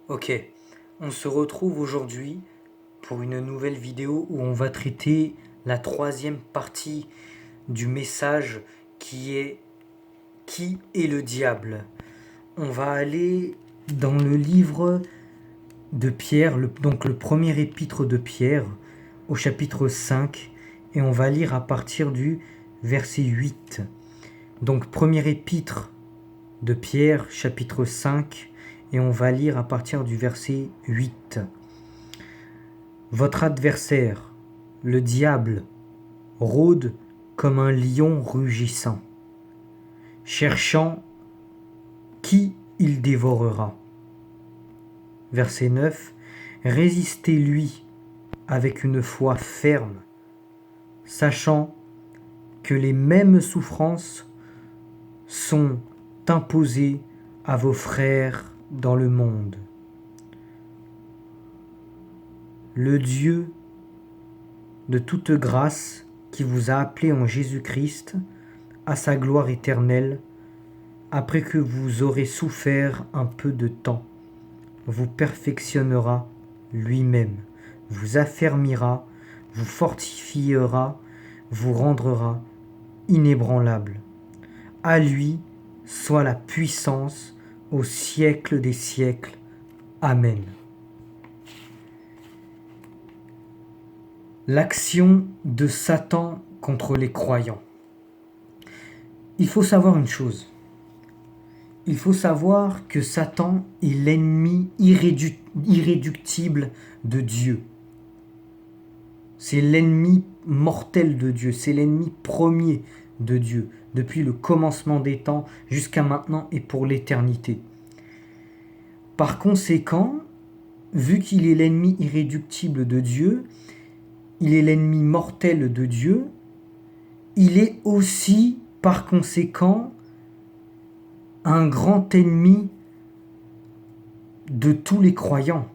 Ok, on se retrouve aujourd'hui pour une nouvelle vidéo où on va traiter la troisième partie du message qui est Qui est le diable? On va aller dans le livre de Pierre, donc le premier épître de Pierre, au chapitre 5, et on va lire à partir du verset 8. Donc premier épître de Pierre, chapitre 5, et on va lire à partir du verset 8. Votre adversaire, le diable, rôde comme un lion rugissant, cherchant qui il dévorera. Verset 9. Résistez-lui avec une foi ferme, sachant que les mêmes souffrances sont imposées à vos frères dans le monde. Le Dieu de toute grâce qui vous a appelé en Jésus-Christ à sa gloire éternelle, après que vous aurez souffert un peu de temps, vous perfectionnera lui-même, vous affermira, vous fortifiera, vous rendra inébranlable. À lui soit la puissance au siècle des siècles. Amen. L'action de Satan contre les croyants. Il faut savoir une chose. Il faut savoir que Satan est l'ennemi irréductible de Dieu. C'est l'ennemi mortel de Dieu, c'est l'ennemi premier de Dieu, depuis le commencement des temps jusqu'à maintenant et pour l'éternité. Par conséquent, vu qu'il est l'ennemi irréductible de Dieu, il est l'ennemi mortel de Dieu, il est aussi, par conséquent, un grand ennemi de tous les croyants,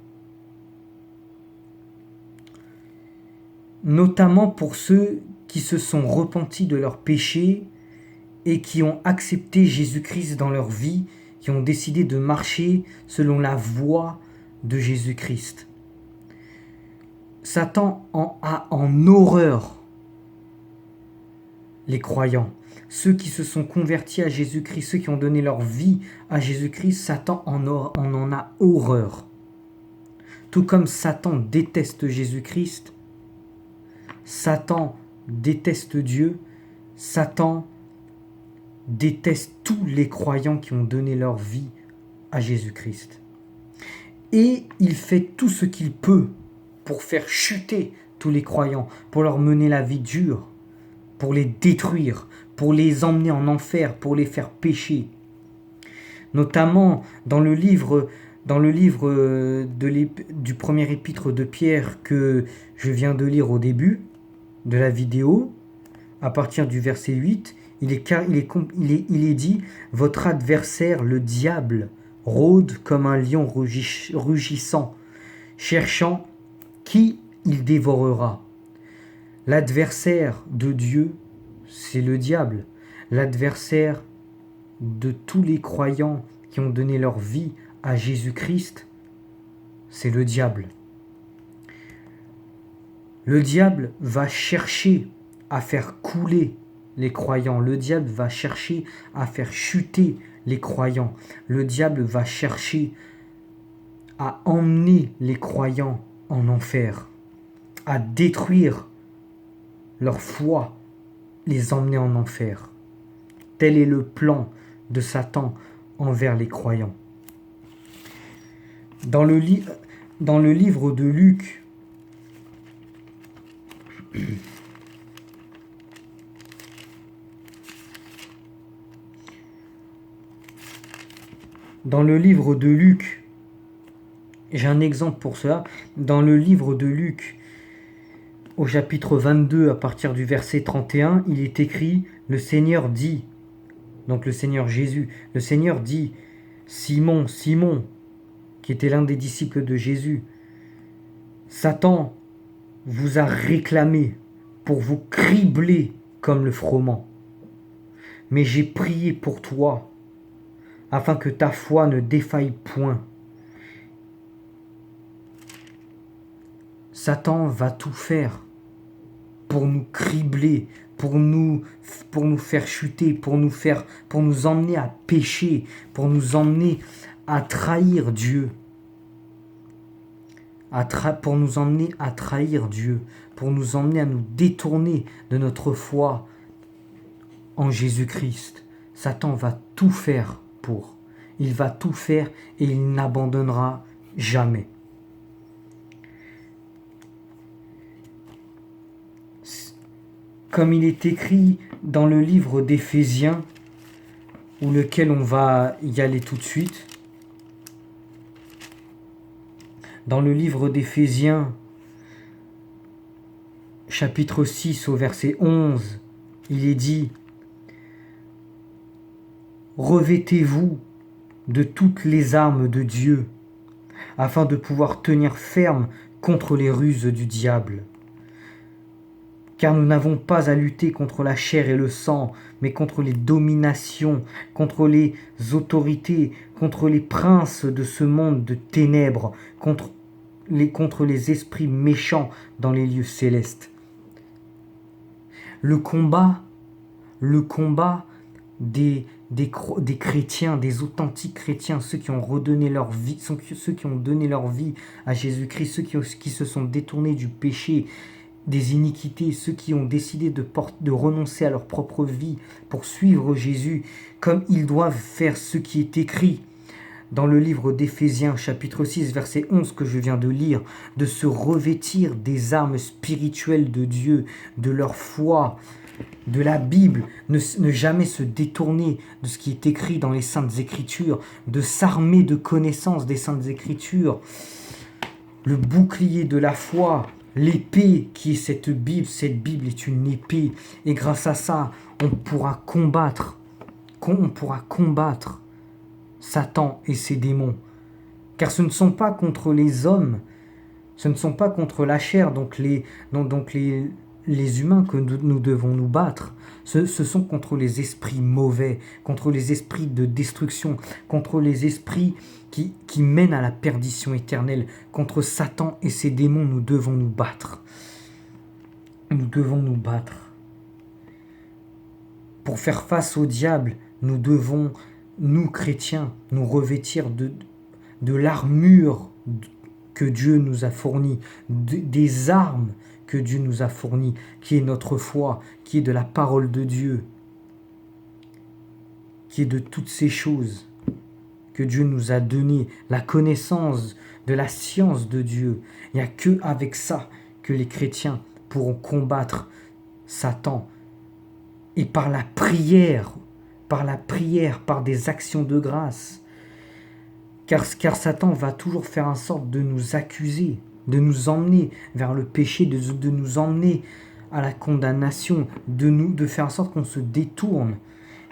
notamment pour ceux qui se sont repentis de leurs péchés et qui ont accepté Jésus-Christ dans leur vie, qui ont décidé de marcher selon la voie de Jésus-Christ. Satan a en horreur les croyants. Ceux qui se sont convertis à Jésus-Christ, ceux qui ont donné leur vie à Jésus-Christ, Satan en a horreur. Tout comme Satan déteste Jésus-Christ, Satan déteste Dieu, Satan déteste tous les croyants qui ont donné leur vie à Jésus-Christ. Et il fait tout ce qu'il peut pour faire chuter tous les croyants, pour leur mener la vie dure, pour les détruire, pour les emmener en enfer, pour les faire pécher. Notamment dans le livre du premier épître de Pierre que je viens de lire au début de la vidéo, à partir du verset 8, il est dit « Votre adversaire, le diable, rôde comme un lion rugissant, cherchant qui il dévorera. » L'adversaire de Dieu, c'est le diable. L'adversaire de tous les croyants qui ont donné leur vie à Jésus-Christ, c'est le diable. Le diable va chercher à faire couler les croyants. Le diable va chercher à faire chuter les croyants. Le diable va chercher à emmener les croyants en enfer, à détruire leur foi, les emmener en enfer. Tel est le plan de Satan envers les croyants. Dans le livre de Luc, j'ai un exemple pour cela. Dans le livre de Luc, au chapitre 22, à partir du verset 31, il est écrit « Le Seigneur dit », donc le Seigneur Jésus, le Seigneur dit « Simon, Simon », qui était l'un des disciples de Jésus, « Satan vous a réclamé pour vous cribler comme le froment. Mais j'ai prié pour toi, afin que ta foi ne défaille point. Satan va tout faire pour nous cribler, pour nous faire chuter, pour nous emmener à pécher, pour nous emmener à trahir Dieu, pour nous emmener à trahir Dieu, pour nous emmener à nous détourner de notre foi en Jésus-Christ. Satan va tout faire pour. Il va tout faire et il n'abandonnera jamais. Comme il est écrit dans le livre d'Éphésiens, ou lequel on va y aller tout de suite. Dans le livre d'Éphésiens, chapitre 6 au verset 11, il est dit « Revêtez-vous de toutes les armes de Dieu, afin de pouvoir tenir ferme contre les ruses du diable. Car nous n'avons pas à lutter contre la chair et le sang, mais contre les dominations, contre les autorités, contre les princes de ce monde de ténèbres, contre les esprits méchants dans les lieux célestes. » Le combat des chrétiens, des authentiques chrétiens, ceux qui ont redonné leur vie, ceux qui ont donné leur vie à Jésus-Christ, ceux qui se sont détournés du péché, des iniquités, ceux qui ont décidé de renoncer à leur propre vie pour suivre Jésus, comme ils doivent faire ce qui est écrit dans le livre d'Éphésiens, chapitre 6, verset 11 que je viens de lire, de se revêtir des armes spirituelles de Dieu, de leur foi, de la Bible, ne jamais se détourner de ce qui est écrit dans les Saintes Écritures, de s'armer de connaissances des Saintes Écritures, le bouclier de la foi, l'épée qui est cette Bible est une épée, et grâce à ça, on pourra combattre Satan et ses démons. Car ce ne sont pas contre les hommes, ce ne sont pas contre la chair, donc les humains que nous devons nous battre. Ce sont contre les esprits mauvais, contre les esprits de destruction, contre les esprits qui mènent à la perdition éternelle. Contre Satan et ses démons, nous devons nous battre. Nous devons nous battre. Pour faire face au diable, nous devons, nous chrétiens, nous revêtir de l'armure que Dieu nous a fournie, des armes que Dieu nous a fournies, qui est notre foi, qui est de la parole de Dieu, qui est de toutes ces choses que Dieu nous a données, la connaissance de la science de Dieu. Il n'y a que avec ça que les chrétiens pourront combattre Satan. Et par la prière, par des actions de grâce. Car Satan va toujours faire en sorte de nous accuser, de nous emmener vers le péché, de nous emmener à la condamnation, de faire en sorte qu'on se détourne.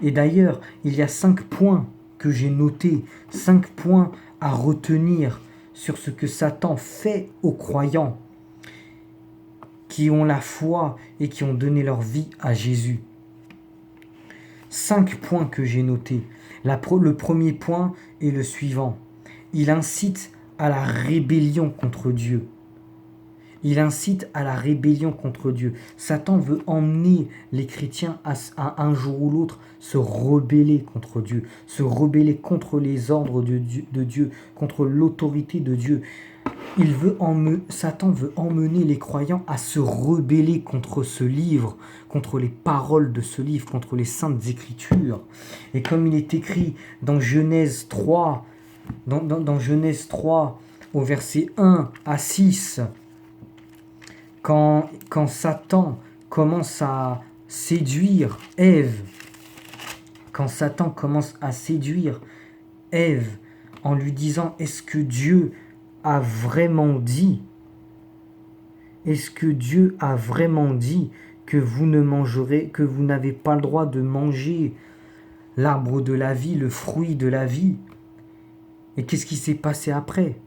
Et d'ailleurs, il y a 5 points que j'ai notés, 5 points à retenir sur ce que Satan fait aux croyants qui ont la foi et qui ont donné leur vie à Jésus. 5 points que j'ai notés. Le premier point est le suivant. Il incite à la rébellion contre Dieu. Il incite à la rébellion contre Dieu. Satan veut emmener les chrétiens à un jour ou l'autre se rebeller contre Dieu, se rebeller contre les ordres de Dieu, contre l'autorité de Dieu. Satan veut emmener les croyants à se rebeller contre ce livre, contre les paroles de ce livre, contre les Saintes Écritures. Et comme il est écrit dans Genèse 3, dans Genèse 3, au verset 1 à 6, quand Satan commence à séduire Ève, en lui disant « Est-ce que Dieu a vraiment dit que vous ne mangerez, que vous n'avez pas le droit de manger l'arbre de la vie, le fruit de la vie ?» Et qu'est-ce qui s'est passé après?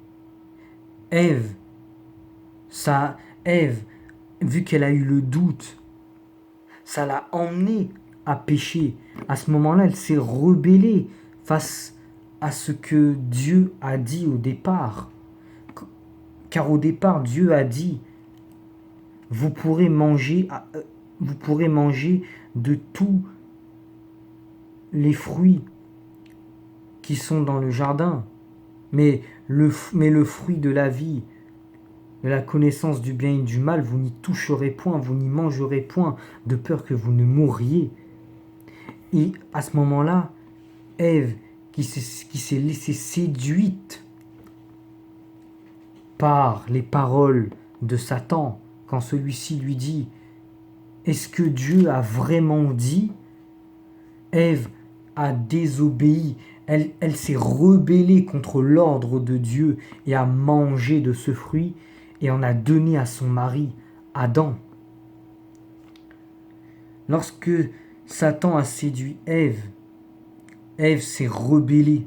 Ève, vu qu'elle a eu le doute, ça l'a emmenée à pécher. À ce moment-là, elle s'est rebellée face à ce que Dieu a dit au départ. Car au départ, Dieu a dit vous pourrez manger, vous pourrez manger de tous les fruits qui sont dans le jardin, mais le fruit de la vie, de la connaissance du bien et du mal, vous n'y toucherez point, vous n'y mangerez point, de peur que vous ne mouriez. Et à ce moment-là, Ève, qui s'est laissée séduite par les paroles de Satan, quand celui-ci lui dit « Est-ce que Dieu a vraiment dit ?» Ève a désobéi, elle s'est rebellée contre l'ordre de Dieu et a mangé de ce fruit et en a donné à son mari, Adam. Lorsque Satan a séduit Ève, Ève s'est rebellée.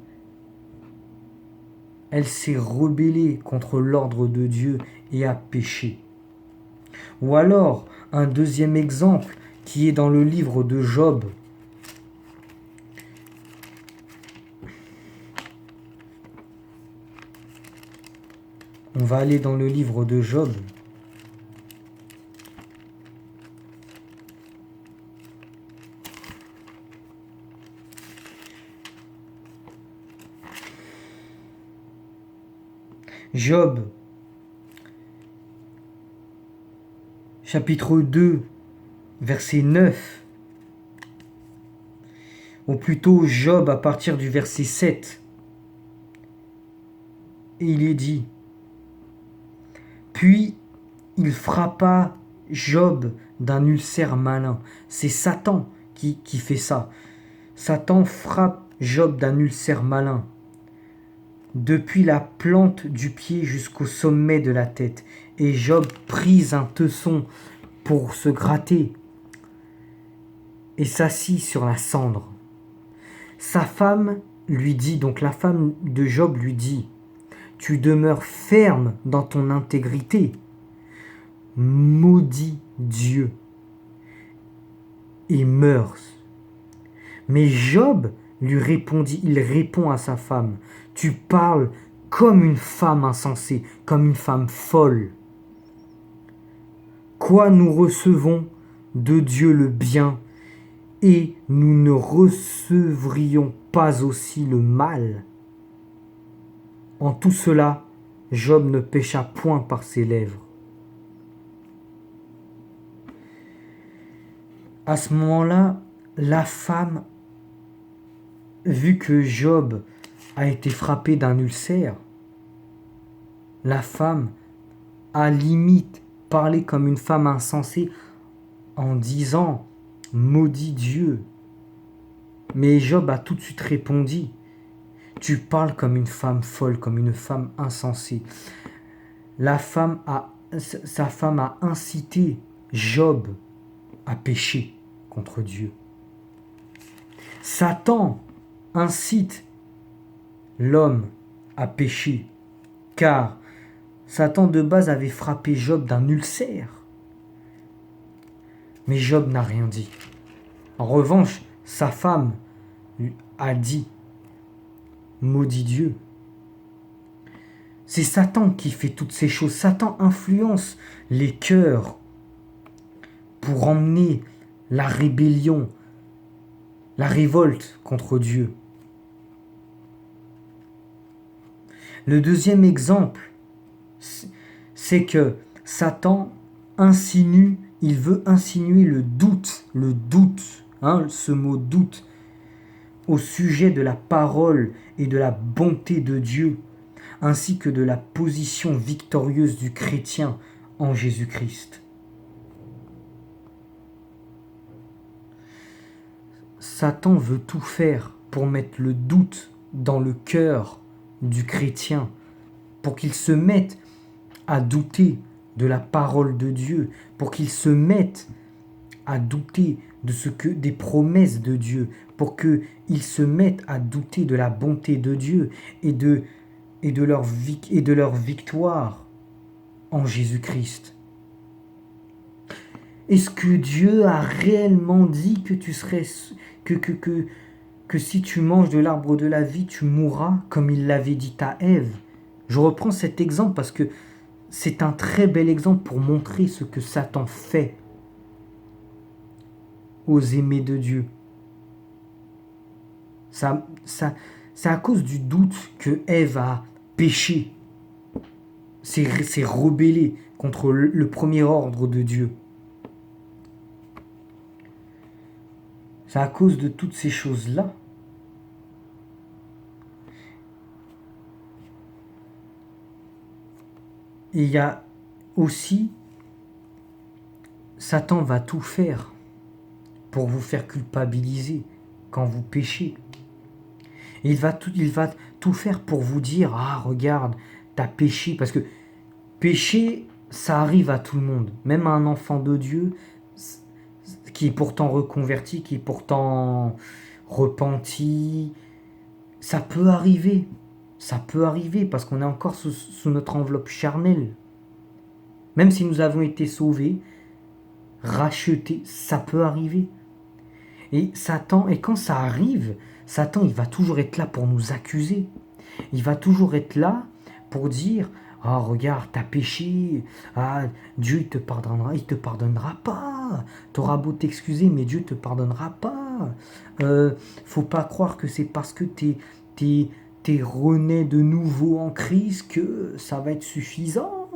Elle s'est rebellée contre l'ordre de Dieu et a péché. Ou alors, un deuxième exemple qui est dans le livre de Job. On va aller dans le livre de Job. Job, chapitre 2, verset 9. Ou plutôt Job à partir du verset 7. Et il est dit: Puis il frappa Job d'un ulcère malin. C'est Satan qui fait ça. Satan frappe Job d'un ulcère malin, depuis la plante du pied jusqu'au sommet de la tête. Et Job prit un tesson pour se gratter et s'assit sur la cendre. Sa femme lui dit, donc la femme de Job lui dit: Tu demeures ferme dans ton intégrité. Maudit Dieu et meurs. Mais Job lui répondit, il répond à sa femme: Tu parles comme une femme insensée, comme une femme folle. Quoi, nous recevons de Dieu le bien, et nous ne recevrions pas aussi le mal? En tout cela, Job ne pécha point par ses lèvres. À ce moment-là, la femme, vu que Job a été frappé d'un ulcère, la femme a limite parlé comme une femme insensée en disant: Maudit Dieu. Mais Job a tout de suite répondu: Tu parles comme une femme folle, comme une femme insensée. Sa femme a incité Job à pécher contre Dieu. Satan incite l'homme à pécher, car Satan de base avait frappé Job d'un ulcère. Mais Job n'a rien dit. En revanche, sa femme a dit: Maudit Dieu. C'est Satan qui fait toutes ces choses. Satan influence les cœurs pour emmener la rébellion, la révolte contre Dieu. Le deuxième exemple, c'est que Satan il veut insinuer le doute, ce mot doute, au sujet de la parole et de la bonté de Dieu, ainsi que de la position victorieuse du chrétien en Jésus-Christ. Satan veut tout faire pour mettre le doute dans le cœur du chrétien, pour qu'il se mette à douter de la parole de Dieu, pour qu'il se mette à douter des promesses de Dieu, pour qu'ils se mettent à douter de la bonté de Dieu et de leur victoire en Jésus-Christ. Est-ce que Dieu a réellement dit que tu serais que si tu manges de l'arbre de la vie, tu mourras, comme il l'avait dit à Ève? Je reprends cet exemple parce que c'est un très bel exemple pour montrer ce que Satan fait aux aimés de Dieu. C'est à cause du doute que Ève a péché, s'est rebellée contre le premier ordre de Dieu. C'est à cause de toutes ces choses-là. Et il y a aussi, Satan va tout faire pour vous faire culpabiliser quand vous péchez. Et il va tout faire pour vous dire, ah regarde, t'as péché. Parce que pécher, ça arrive à tout le monde. Même à un enfant de Dieu qui est pourtant reconverti, qui est pourtant repenti. Ça peut arriver. Ça peut arriver parce qu'on est encore sous notre enveloppe charnelle. Même si nous avons été sauvés, rachetés, ça peut arriver. Et Satan, et quand ça arrive, Satan, il va toujours être là pour nous accuser. Il va toujours être là pour dire, ah regarde, t'as péché, ah Dieu il te pardonnera pas. T'auras beau t'excuser, mais Dieu te pardonnera pas. Faut pas croire que c'est parce que t'es rené de nouveau en Christ que ça va être suffisant.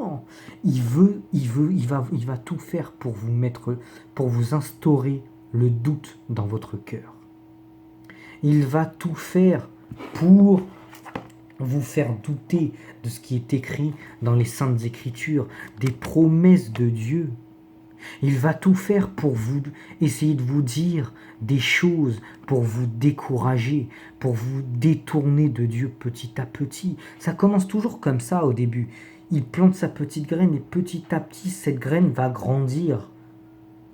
Il va tout faire pour vous instaurer le doute dans votre cœur. Il va tout faire pour vous faire douter de ce qui est écrit dans les Saintes Écritures, des promesses de Dieu. Il va tout faire pour vous essayer de vous dire des choses, pour vous décourager, pour vous détourner de Dieu petit à petit. Ça commence toujours comme ça au début. Il plante sa petite graine et petit à petit, cette graine va grandir.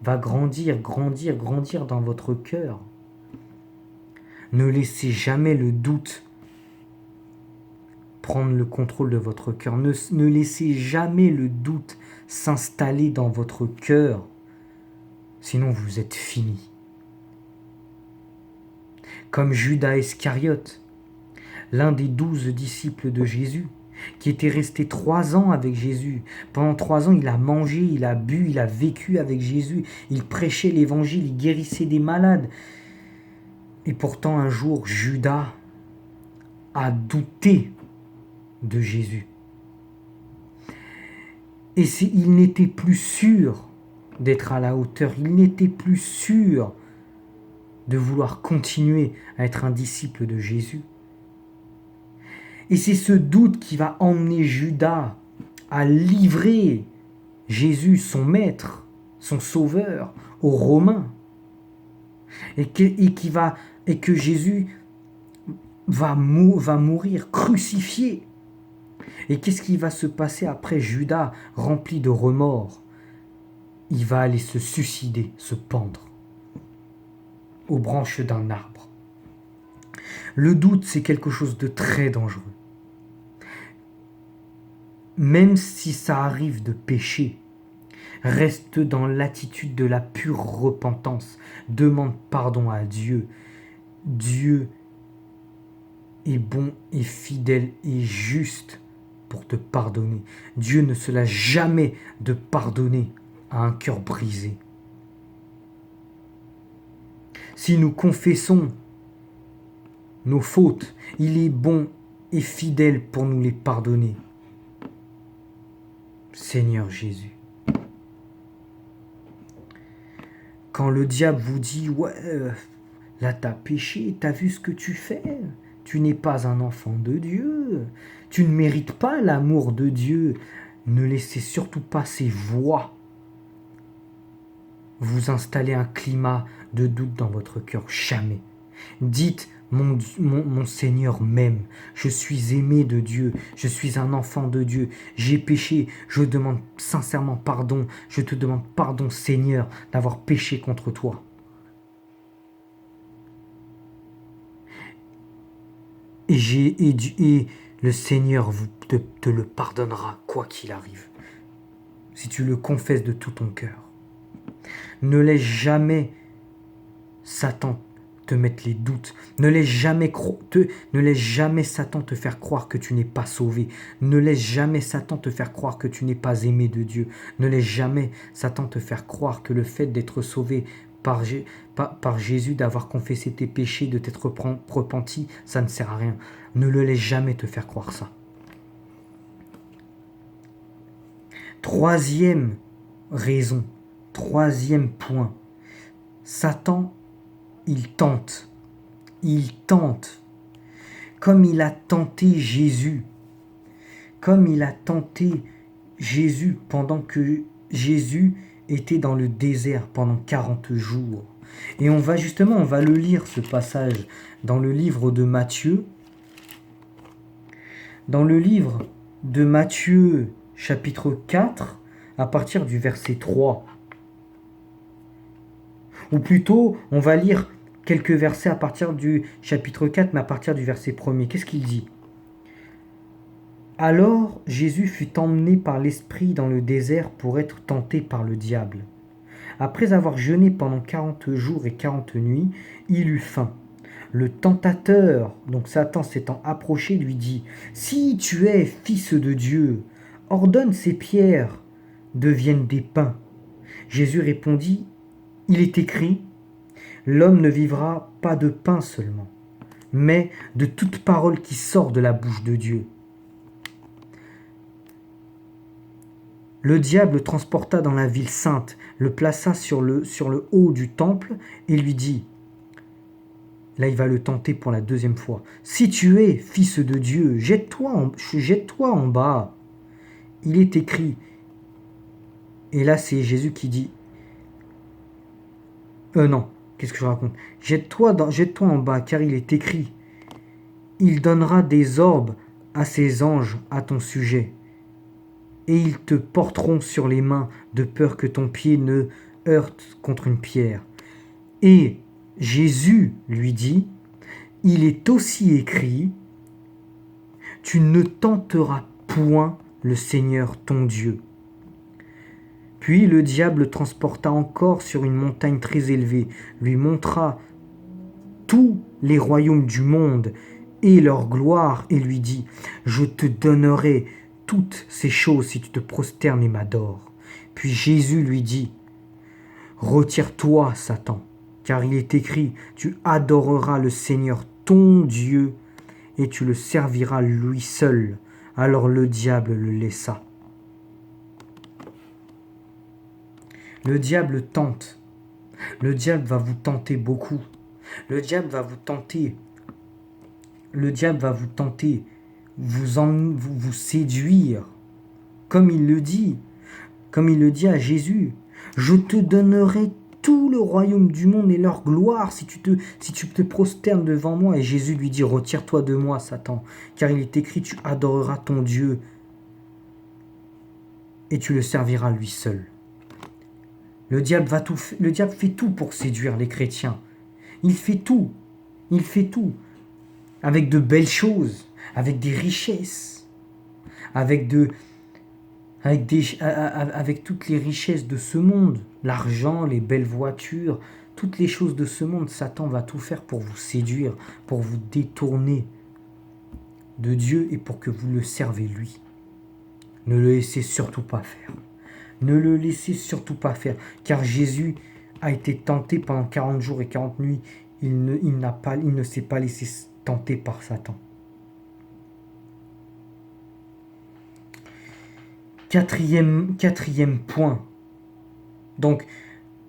Va grandir dans votre cœur. Ne laissez jamais le doute prendre le contrôle de votre cœur. Ne laissez jamais le doute s'installer dans votre cœur. Sinon, vous êtes fini. Comme Judas Iscariote, l'un des 12 disciples de Jésus, qui était resté 3 ans avec Jésus. Pendant 3 ans, il a mangé, il a bu, il a vécu avec Jésus. Il prêchait l'évangile, il guérissait des malades. Et pourtant, un jour, Judas a douté de Jésus. Et il n'était plus sûr d'être à la hauteur. Il n'était plus sûr de vouloir continuer à être un disciple de Jésus. Et c'est ce doute qui va emmener Judas à livrer Jésus, son maître, son sauveur, aux Romains. Et que Jésus va mourir crucifié. Et qu'est-ce qui va se passer après Judas, rempli de remords? Il va aller se suicider, se pendre aux branches d'un arbre. Le doute, c'est quelque chose de très dangereux. Même si ça arrive de pécher, reste dans l'attitude de la pure repentance. Demande pardon à Dieu. Dieu est bon et fidèle et juste pour te pardonner. Dieu ne se lasse jamais de pardonner à un cœur brisé. Si nous confessons nos fautes, il est bon et fidèle pour nous les pardonner. Seigneur Jésus. Quand le diable vous dit, ouais, là t'as péché, t'as vu ce que tu fais, tu n'es pas un enfant de Dieu, tu ne mérites pas l'amour de Dieu, ne laissez surtout pas ces voix vous installer un climat de doute dans votre cœur, jamais. Dites, mon Seigneur m'aime, je suis aimé de Dieu, je suis un enfant de Dieu, j'ai péché, je demande sincèrement pardon, je te demande pardon Seigneur d'avoir péché contre toi. Et le Seigneur te le pardonnera quoi qu'il arrive, si tu le confesses de tout ton cœur. Ne laisse jamais Satan te mettre les doutes. Ne laisse jamais Satan te faire croire que tu n'es pas sauvé. Ne laisse jamais Satan te faire croire que tu n'es pas aimé de Dieu. Ne laisse jamais Satan te faire croire que le fait d'être sauvé par Jésus, d'avoir confessé tes péchés, de t'être repenti, ça ne sert à rien. Ne le laisse jamais te faire croire ça. Troisième raison, troisième point. Satan, il tente. Comme il a tenté Jésus. Comme il a tenté Jésus pendant que Jésus était dans le désert pendant 40 jours. Et on va le lire ce passage dans le livre de Matthieu. Dans le livre de Matthieu, chapitre 4, à partir du verset 3. Ou plutôt, on va lire quelques versets à partir du chapitre 4, mais à partir du verset 1er. Qu'est-ce qu'il dit ? Alors Jésus fut emmené par l'Esprit dans le désert pour être tenté par le diable. Après avoir jeûné pendant 40 jours et 40 nuits, il eut faim. Le tentateur, donc Satan s'étant approché, lui dit « Si tu es fils de Dieu, ordonne ces pierres deviennent des pains. » Jésus répondit « Il est écrit, l'homme ne vivra pas de pain seulement, mais de toute parole qui sort de la bouche de Dieu. » Le diable le transporta dans la ville sainte, le plaça sur le haut du temple et lui dit, là il va le tenter pour la deuxième fois, « Si tu es fils de Dieu, jette-toi en bas. Il est écrit. » Et là c'est Jésus qui dit, non, qu'est-ce que je raconte ? Jette-toi en bas, car il est écrit, il donnera des ordres à ses anges à ton sujet. Et ils te porteront sur les mains, de peur que ton pied ne heurte contre une pierre. Et Jésus lui dit, il est aussi écrit, tu ne tenteras point le Seigneur ton Dieu. Puis le diable le transporta encore sur une montagne très élevée, lui montra tous les royaumes du monde et leur gloire, et lui dit, je te donnerai toutes ces choses si tu te prosternes et m'adores. Puis Jésus lui dit, retire-toi, Satan, car il est écrit, tu adoreras le Seigneur ton Dieu et tu le serviras lui seul. Alors le diable le laissa. Le diable tente. Le diable va vous tenter beaucoup. Le diable va vous tenter. Vous séduire, comme il le dit à Jésus. Je te donnerai tout le royaume du monde et leur gloire si tu te prosternes devant moi. Et Jésus lui dit, retire-toi de moi, Satan, car il est écrit, tu adoreras ton Dieu et tu le serviras lui seul. Le diable fait tout pour séduire les chrétiens. Il fait tout. Avec de belles choses, avec des richesses, avec toutes les richesses de ce monde, l'argent, les belles voitures, toutes les choses de ce monde. Satan va tout faire pour vous séduire, pour vous détourner de Dieu et pour que vous le servez lui. Ne le laissez surtout pas faire. Ne le laissez surtout pas faire, car Jésus a été tenté pendant 40 jours et 40 nuits. Il ne s'est pas laissé tenter par Satan. Quatrième point. Donc,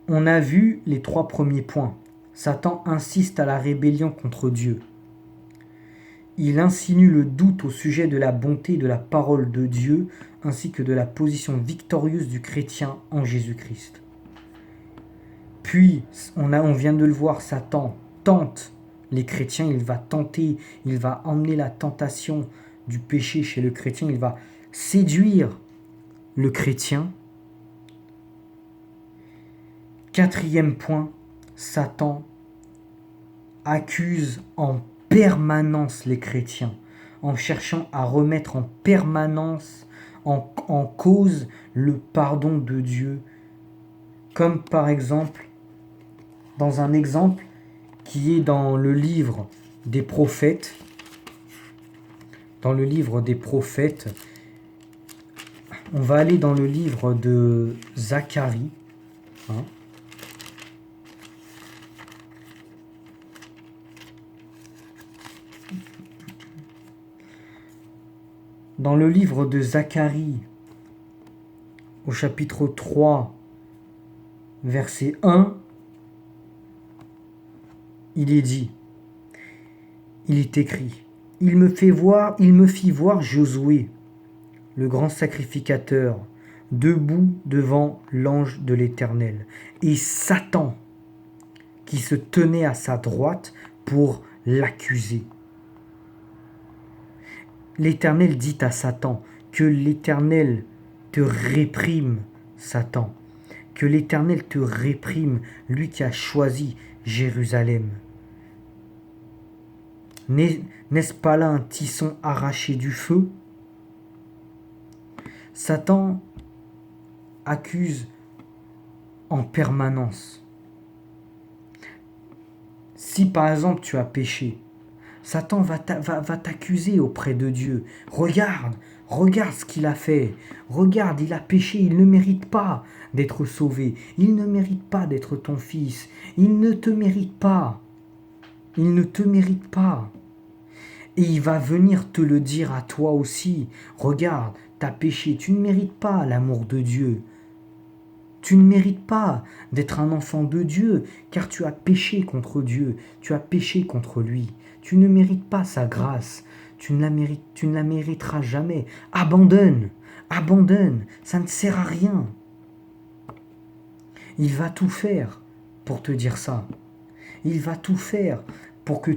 on a vu les 3 premiers points. Satan insiste à la rébellion contre Dieu. Il insinue le doute au sujet de la bonté de la parole de Dieu, ainsi que de la position victorieuse du chrétien en Jésus-Christ. Puis, on vient de le voir, Satan tente les chrétiens, il va tenter, il va emmener la tentation du péché chez le chrétien, il va séduire le chrétien. 4e point, Satan accuse en permanence les chrétiens, en cherchant à remettre en permanence en cause le pardon de Dieu. Comme par exemple, dans un exemple, qui est dans le livre des prophètes. Dans le livre des prophètes, on va aller dans le livre de Zacharie. Hein. Dans le livre de Zacharie, au chapitre 3, verset 1, il est dit, il est écrit, il me fit voir Josué, le grand sacrificateur, debout devant l'ange de l'Éternel, et Satan, qui se tenait à sa droite pour l'accuser. L'Éternel dit à Satan, que l'Éternel te réprime, Satan, que l'Éternel te réprime, lui qui a choisi Jérusalem. N'est-ce pas là un tisson arraché du feu? Satan accuse en permanence. Si par exemple tu as péché, Satan va t'accuser auprès de Dieu. Regarde ce qu'il a fait. Regarde, il a péché, il ne mérite pas d'être sauvé. Il ne mérite pas d'être ton fils. Il ne te mérite pas. Il ne te mérite pas. Et il va venir te le dire à toi aussi. Regarde, tu as péché, tu ne mérites pas l'amour de Dieu. Tu ne mérites pas d'être un enfant de Dieu, car tu as péché contre Dieu, tu as péché contre lui. Tu ne mérites pas sa grâce, tu ne la mériteras jamais. Abandonne, ça ne sert à rien. Il va tout faire pour te dire ça. Il va tout faire pour que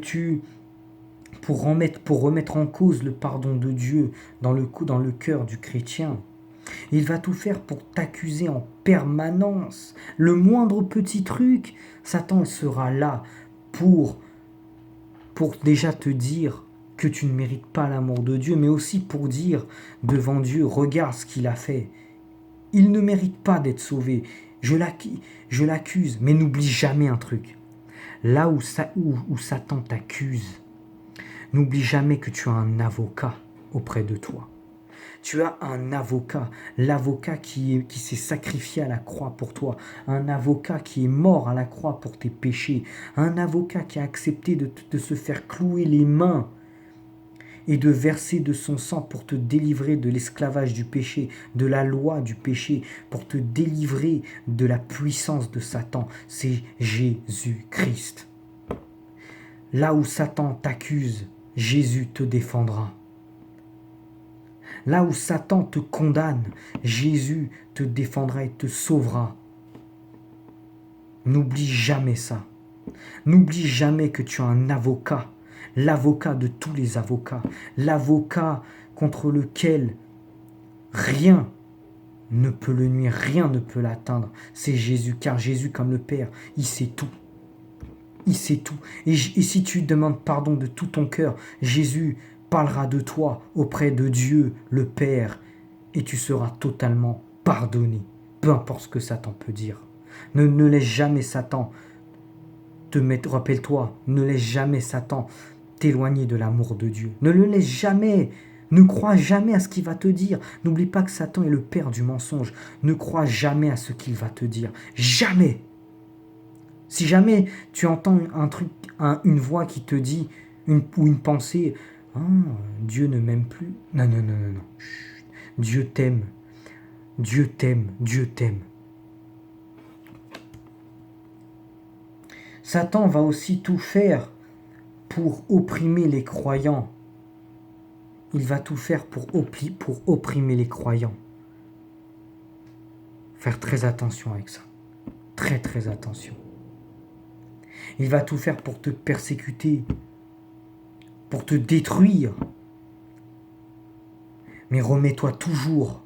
pour remettre en cause le pardon de Dieu dans le cœur du chrétien. Il va tout faire pour t'accuser en permanence. Le moindre petit truc, Satan sera là pour déjà te dire que tu ne mérites pas l'amour de Dieu, mais aussi pour dire devant Dieu, regarde ce qu'il a fait. Il ne mérite pas d'être sauvé. Je l'accuse, mais n'oublie jamais un truc. Là où Satan t'accuse, n'oublie jamais que tu as un avocat auprès de toi. Tu as un avocat, l'avocat qui s'est sacrifié à la croix pour toi, un avocat qui est mort à la croix pour tes péchés, un avocat qui a accepté de se faire clouer les mains et de verser de son sang pour te délivrer de l'esclavage du péché, de la loi du péché, pour te délivrer de la puissance de Satan. C'est Jésus-Christ. Là où Satan t'accuse, Jésus te défendra. Là où Satan te condamne, Jésus te défendra et te sauvera. N'oublie jamais ça. N'oublie jamais que tu as un avocat, l'avocat de tous les avocats, l'avocat contre lequel rien ne peut le nuire, rien ne peut l'atteindre. C'est Jésus, car Jésus, comme le Père, il sait tout. Il sait tout. Et si tu demandes pardon de tout ton cœur, Jésus parlera de toi auprès de Dieu, le Père, et tu seras totalement pardonné, peu importe ce que Satan peut dire. Ne laisse jamais Satan te mettre, rappelle-toi, ne laisse jamais Satan t'éloigner de l'amour de Dieu. Ne le laisse jamais. Ne crois jamais à ce qu'il va te dire. N'oublie pas que Satan est le père du mensonge. Ne crois jamais à ce qu'il va te dire. Jamais. Si jamais tu entends un truc, une voix qui te dit, ou une pensée, ah, Dieu ne m'aime plus. Non. Chut. Dieu t'aime. Dieu t'aime. Dieu t'aime. Satan va aussi tout faire pour opprimer les croyants. Il va tout faire pour opprimer les croyants. Faire très attention avec ça. Très très attention. Il va tout faire pour te persécuter, pour te détruire. Mais remets-toi toujours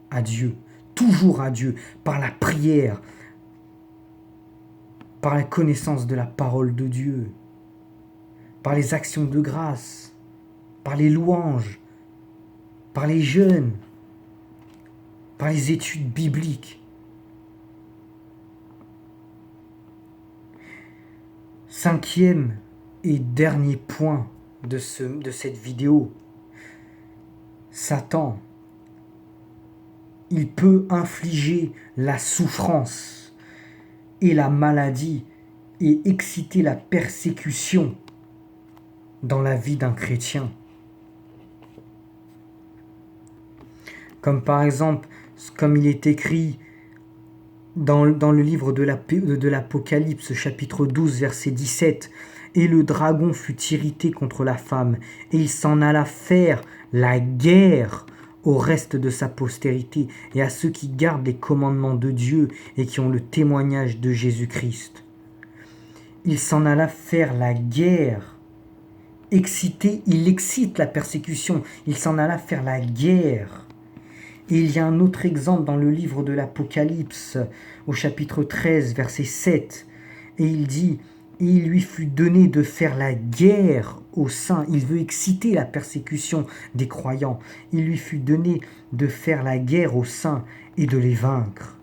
à Dieu, par la prière, par la connaissance de la parole de Dieu, par les actions de grâce, par les louanges, par les jeûnes, par les études bibliques. Cinquième et dernier point de cette vidéo, Satan, il peut infliger la souffrance et la maladie et exciter la persécution dans la vie d'un chrétien. Comme par exemple, comme il est écrit dans le livre de l'Apocalypse, chapitre 12, verset 17, « Et le dragon fut irrité contre la femme, et il s'en alla faire la guerre au reste de sa postérité et à ceux qui gardent les commandements de Dieu et qui ont le témoignage de Jésus-Christ. » Il s'en alla faire la guerre. Il excite la persécution. Il s'en alla faire la guerre. Et il y a un autre exemple dans le livre de l'Apocalypse, au chapitre 13, verset 7. Et il dit, « Et il lui fut donné de faire la guerre aux saints. » Il veut exciter la persécution des croyants. « Il lui fut donné de faire la guerre aux saints et de les vaincre. »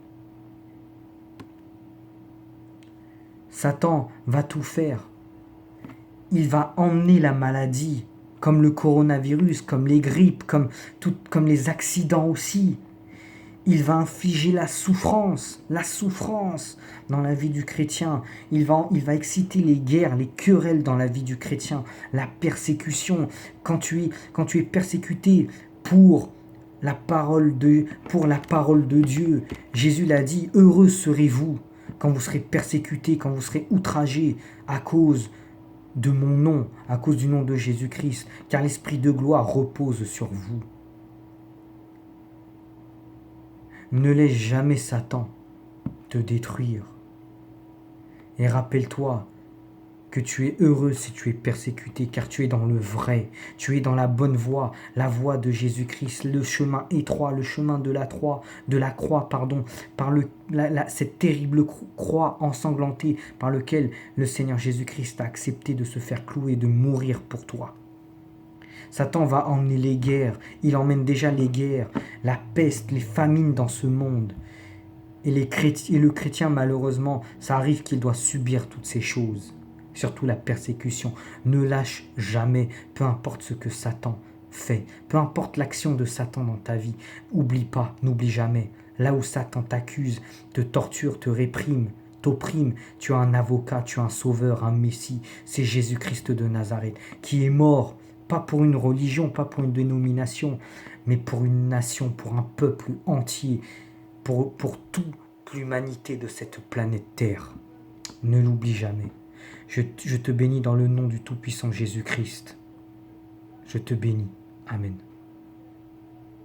Satan va tout faire. Il va emmener la maladie, comme le coronavirus, comme les grippes, comme les accidents aussi. Il va infliger la souffrance dans la vie du chrétien. Il va exciter les guerres, les querelles dans la vie du chrétien, la persécution. Quand tu es persécuté pour la parole de Dieu, Jésus l'a dit, « Heureux serez-vous quand vous serez persécutés, quand vous serez outragés à cause de mon nom, à cause du nom de Jésus-Christ, car l'Esprit de gloire repose sur vous. » Ne laisse jamais Satan te détruire. Et rappelle-toi que tu es heureux si tu es persécuté, car tu es dans le vrai, tu es dans la bonne voie, la voie de Jésus-Christ, le chemin étroit, le chemin de la croix, par cette terrible croix ensanglantée par lequel le Seigneur Jésus-Christ a accepté de se faire clouer, de mourir pour toi. Satan va emmener les guerres, il emmène déjà les guerres, la peste, les famines dans ce monde. Et le chrétien, malheureusement, ça arrive qu'il doit subir toutes ces choses. Surtout la persécution. Ne lâche jamais, peu importe ce que Satan fait, peu importe l'action de Satan dans ta vie. N'oublie jamais, là où Satan t'accuse, te torture, te réprime, t'opprime, tu as un avocat, tu as un sauveur, un Messie, c'est Jésus-Christ de Nazareth, qui est mort, pas pour une religion, pas pour une dénomination, mais pour une nation, pour un peuple entier, pour toute l'humanité de cette planète Terre. Ne l'oublie jamais. Je te bénis dans le nom du Tout-Puissant Jésus-Christ. Je te bénis. Amen.